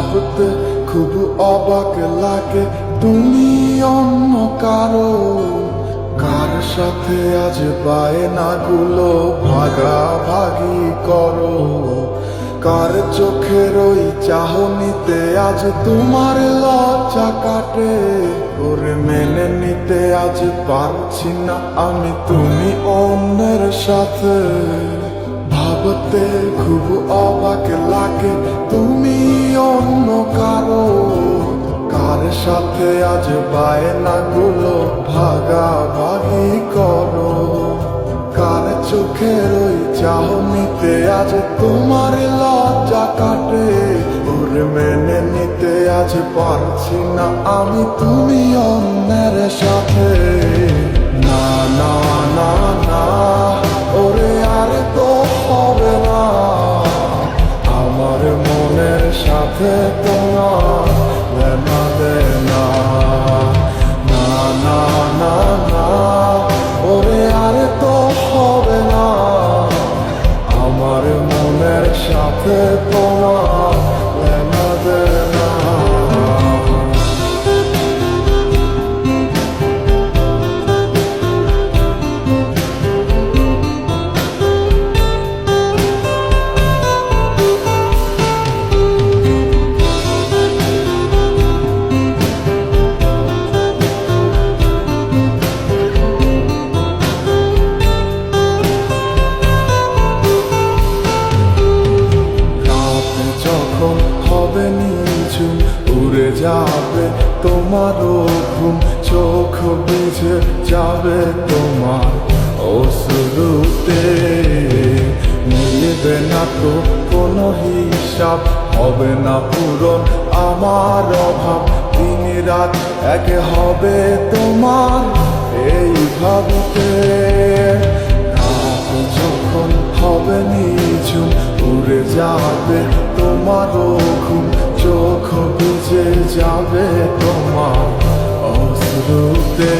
ভাবতে খুব অবাক লাগে তুমি অন্য কারো, কার সাথে আজ বায়নাগুলো ভাগাভাগি করো, কার চোখের ওই চাহনিতে আজ তোমার লজ্জা কাটে। ওরে মেনে নিতে আজ পারছি না আমি তুমি অন্যের সাথে, ভাবতে খুব অবাক লাগে তুমি অন্য কারো, কার সাথে আজ বায়নাগুলো ভাগাভাগি করো, কার চোখের ওই চাহনিতে আজ তোমার লজ্জা কাটে। ওরে মেনে নিতে আজ পারছি না আমি তুমি অন্যের সাথে। না না না না, ওরে আর তো হবে না, আমার মনের সাথে তোমার লেনা দেনা। না না না না, ওরে আর তো হবে না, আমার মনের সাথে তোমার লেনা দেনা। উড়ে যাবে তোমারও ঘুম, চোখ বুঝে যাবে তোমার অশ্রুতে, মিলবে না তো কোনো হিসাব, হবে না পূরণ আমার অভাব, দিন রাত এক হবে তোমার এই ভাবিতে। রাত যখন হবে নিঝুম উড়ে যাবে তোমারও ঘুম, চোখ বুঝে যাবে তোমার অশ্রুতে,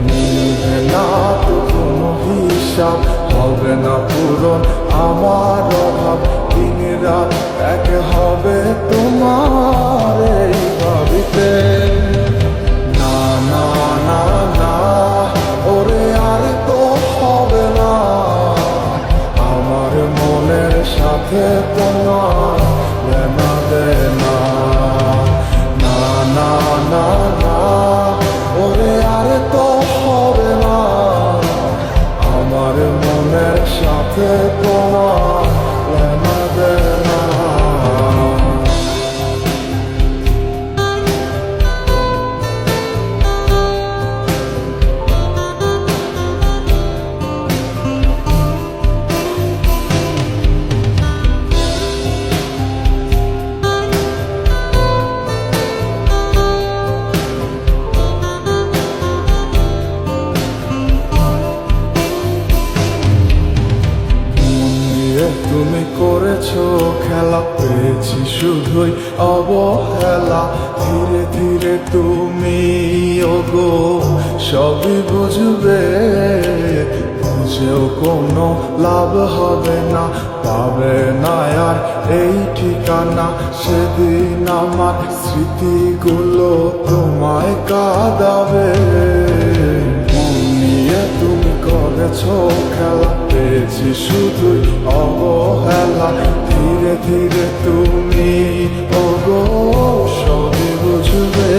মিলবে না তো কোনো হিসাব, হবে না পূরণ আমার অভাব, দিন রাত এক হবে তোমার এই ভাবিতে। না না না না, ওরে আর তো হবে না, আমার মনের সাথে তোমার লেনা দেনা। না না না না, ওরে আর তো হবে না, আমার মনের সাথে তোমার লেনা দেনা। তুমি করেছো খেলা, পেয়েছি শুধুই অবহেলা, ধীরে ধীরে তুমি ওগো সবই বুঝবে, বুঝেও কোনো লাভ হবে না, পাবে না আর এই ঠিকানা, সেদিন আমার স্মৃতিগুলো তোমায় কাঁদাবে। তুমি করেছো খেলা, পেয়েছি শুধুই অবহেলা, ধীরে ধীরে তুমি ওগো সবই বুঝবে,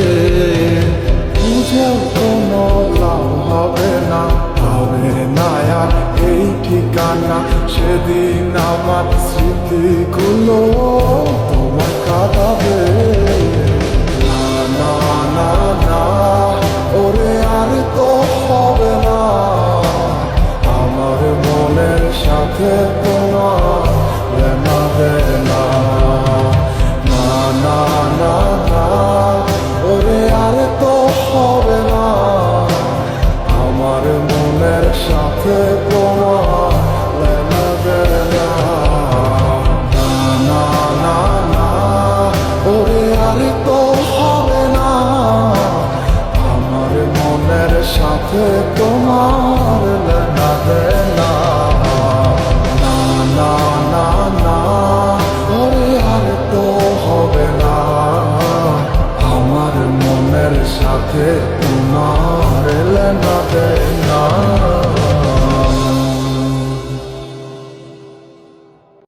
বুঝেও কোনো লাভ হবে না, হবে না আর এই ঠিকানা, সেদিন আমার স্মৃতিগুলো তোমার কাঁদাবে। না না না না, ওরে আর তো হবে না, আমার মনের সাথে তোমার লেনা দেনা। না না না না, ওরে আর তো হবে না, আমার মনের সাথে তোমার লেনা দেনা। না না না না, ওরে আর তো হবে না, আমার মনের সাথে তোমার লেনা দেনা। না না না না, ওরে আর তো হবে থাকে